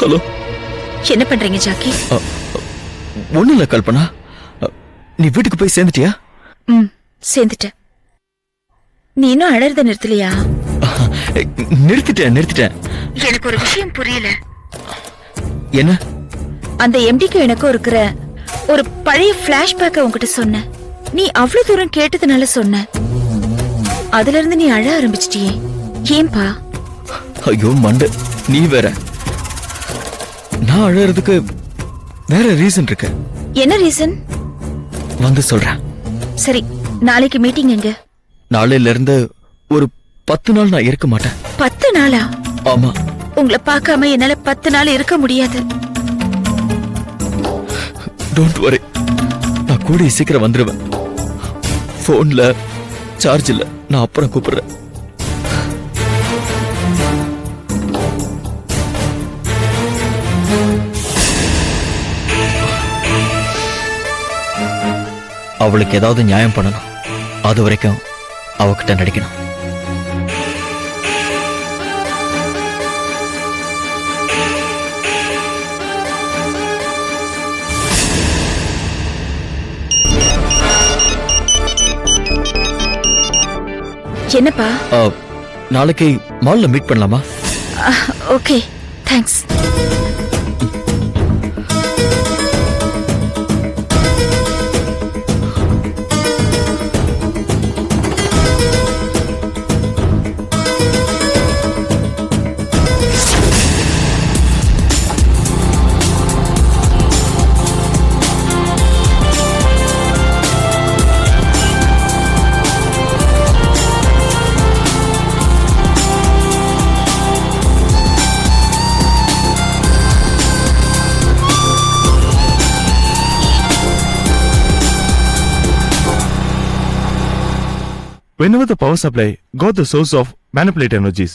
Hello, என்ன பண்றீங்க Jackie? ஒண்ணு இல்ல கல்பனா. நீ வீட்டுக்கு போய் சேர்ந்துட்டியா? சேர்ந்துட்டேன். நீ இன்னும் அழறத நிறுத்தலையா? நிறுத்திட்டேன். எனக்கு ஒரு விஷயம் புரியல. என்ன? அந்த எம்டிக்கு எனக்கும் இருக்கிற ஒரு பழைய பிளாஷ்பேக்க உன்கிட்ட சொன்ன. நீ அவ்வளவு தூரம் கேட்டதுனால சொன்ன. அதுல இருந்து நீ அழ ஆரம்பிச்சிட்டியே, ஏன்பா? ஐயோ மண்டு, நீ வேற. நான் அழறதுக்கு வேற ரீசன் இருக்கு. என்ன ரீசன்? வந்து சொல்றேன். சரி, நாளைக்கு மீட்டிங் எங்க? நாளையில இருந்து ஒரு 10 நாள் நான் இருக்க மாட்டேன். 10 நாளா? ஆமா. உங்களை பார்க்காம என்னால 10 நாள் இருக்க முடியாது. டோன்ட் வரி, நான் கூடிய சீக்கிரம் வந்துருவேன். போன்ல சார்ஜ் இல்ல, நான் அப்புறம் கூப்பிடுறேன். அவளுக்கு ஏதாவது நியாயம் பண்ணணும். அது வரைக்கும் அவகிட்ட நடிக்கணும். என்னப்பா? நாளைக்கு மால்ல மீட் பண்ணலாமா? Okay, thanks. Whenever the power supply got the source of manipulated energies,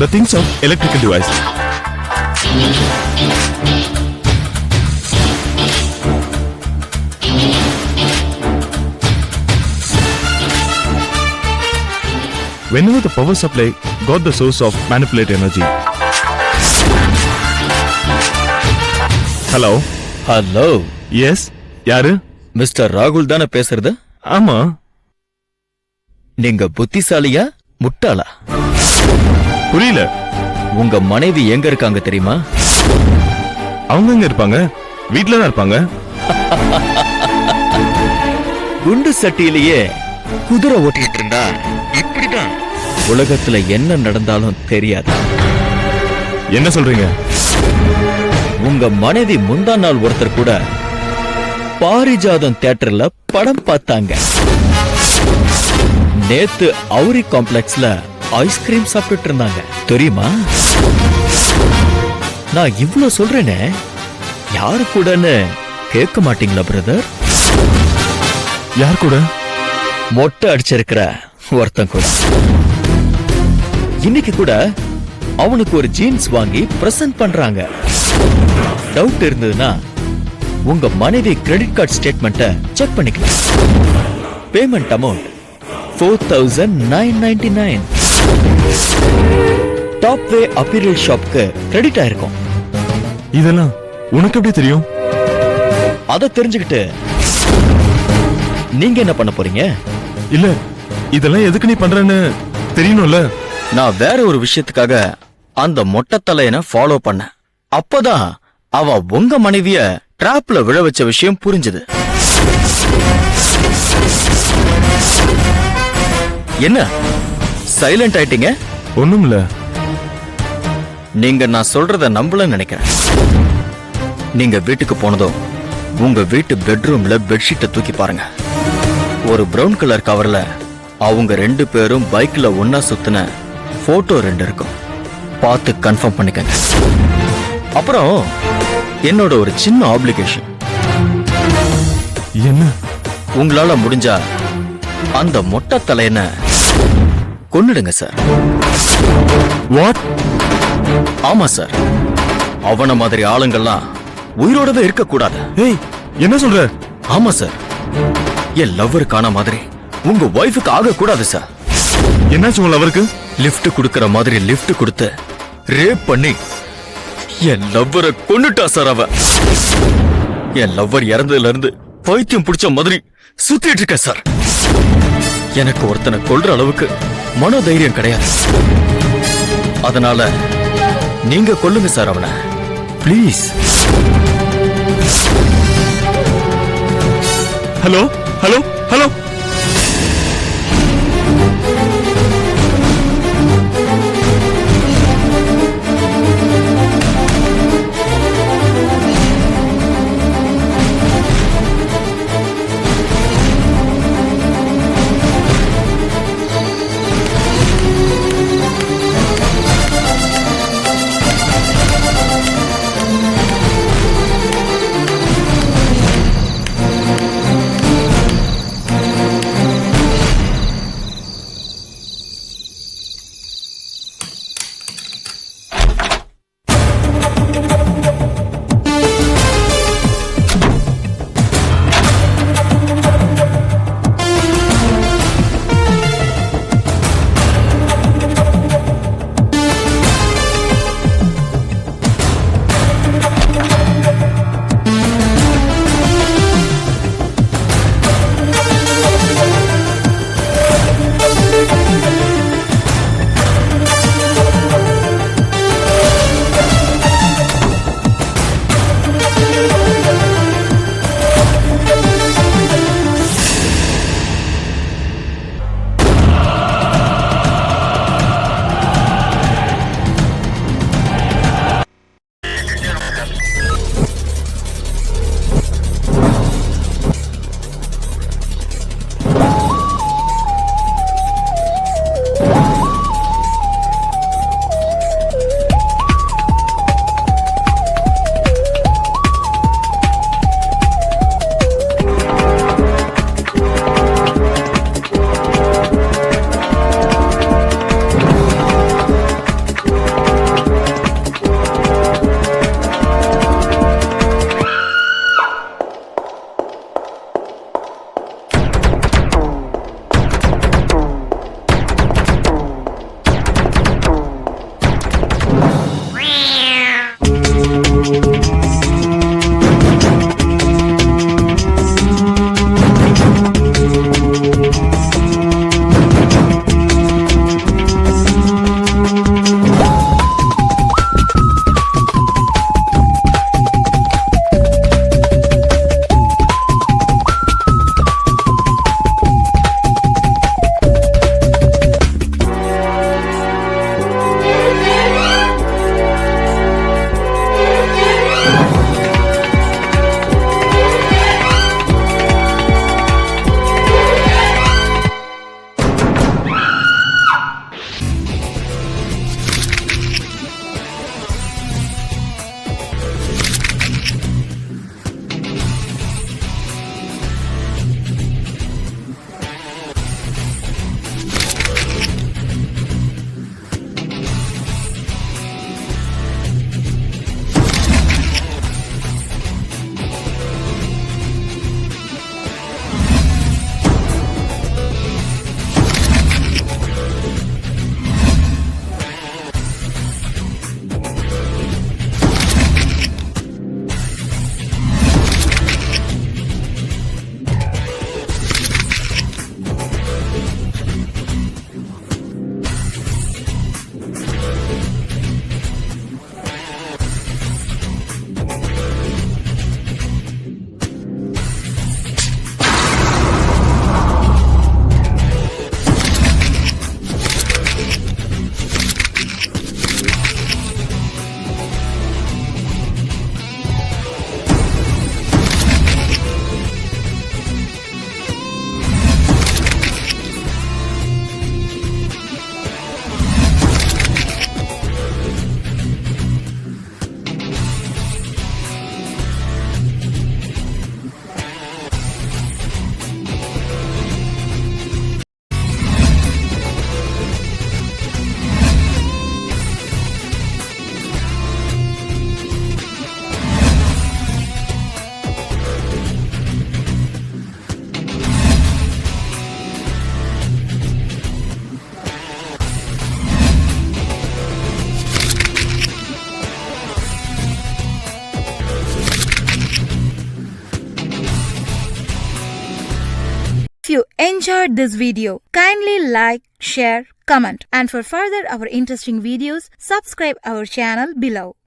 the things of electrical device. Whenever the power supply got the source of manipulated energy. Hello. Hello. Yes. யாரு? Mister ராகுல் தானே பேசுறது? ஆமா. நீங்க புத்திசாலியா முட்டாளா? புரியல. உங்க மனைவி எங்க இருக்காங்க தெரியுமா? அவங்க எங்க இருப்பாங்க? வீட்ல தான் இருப்பாங்க. குண்டு சட்டியிலேயே குதிரை ஓட்டிட்டு இருந்தா இப்படிதான் உலகத்துல என்ன நடந்தாலும் தெரியாது. என்ன சொல்றீங்க? உங்க மனைவி முந்தா நாள் ஒருத்தர் கூட பாரிஜாதம் தியேட்டர்ல படம் பார்த்தாங்க. நேத்து அவுரி காம்ப்ளெக்ஸ்ல ஐஸ்கிரீம் சாப்பிட்டு இருந்தாங்க தெரியுமா? நான் இவ்ளோ சொல்றேனே, யாரு கூடன்னு கேட்க மாட்டீங்களா பிரதர்? யார் கூட? மொட்டை அடிச்சிருக்கிற ஒருத்தன் கூட. இன்னைக்கு கூட அவனுக்கு ஒரு ஜீன்ஸ் வாங்கி பிரசன்ட் பண்றாங்க. டவுட் இருந்ததுன்னா உங்க மனைவி கிரெடிட் கார்டு ஸ்டேட்மெண்ட்டை செக் பண்ணிக்கலாம். Payment amount 4999. டாப் வே அப்பீரியல் ஷாப்க்கு கிரெடிட் ஆயிருக்கும். இதெல்லாம் உனக்கு எப்படி தெரியும்? அதை தெரிஞ்சுக்கிட்டு நீங்க என்ன பண்ண போறீங்க? இல்ல, இதெல்லாம் எதுக்கு நீ பண்றன்னு தெரியணும்ல. நான் வேற ஒரு விஷயத்துக்காக அந்த மொட்டை தலையனை ஃபாலோ பண்ண. அப்பதான் அவ உங்க மனைவிய டிராப்ல விழ வச்ச விஷயம் புரிஞ்சது. என்ன சைலண்ட் ஆயிட்டீங்க? ஒண்ணுமில்ல. நீங்க நான் சொல்றத நம்பலன்னு நினைக்கிறேன். நீங்க வீட்டுக்கு போனதும் உங்க வீட்டு பெட்ரூம்ல பெட்ஷீட்டை தூக்கி பாருங்க. ஒரு பிரவுன் கலர் கவர்ல அவங்க 2 பேரும் பைக்ல ஒன்னா சுத்தின போட்டோ 2 இருக்கும். பார்த்து கன்ஃபார்ம் பண்ணிக்கங்க. அப்புறம் என்னோட ஒரு சின்ன ஆப்ளிகேஷன். என்ன? உங்களால முடிஞ்சா அந்த மொட்டை தலையனை கொன்னுடுங்க சார். வாட்? ஆமா சார், அவன மாதிரி ஆளுங்கள்லாம் உயிரோடவே இருக்க கூடாது. ஏய், என்ன சொல்ற? ஆமா சார், என் லவ்வருக்கான மாதிரி உங்க ஒய்ஃபுக்கு ஆக கூடாது சார். என்னாச்சு உங்க லவருக்கு? லிஃப்ட் கொடுக்கற மாதிரி லிஃப்ட் கொடுத்து ரேப் பண்ணி என் லவ்வரை கொன்னுட்டா சார் அவ. என் லவ்வர் இறந்ததுல இருந்து பைத்தியம் பிடிச்ச மாதிரி சுத்திட்டு இருக்க சார். எனக்கு ஒருத்தனை கொல்ற அளவுக்கு மனோதைரியம் கிடையாது. அதனால நீங்க கொல்லுங்க சார் அவனை please. Hello hello hello. enjoyed this video, kindly like, share, comment, and for further our interesting videos, subscribe our channel below.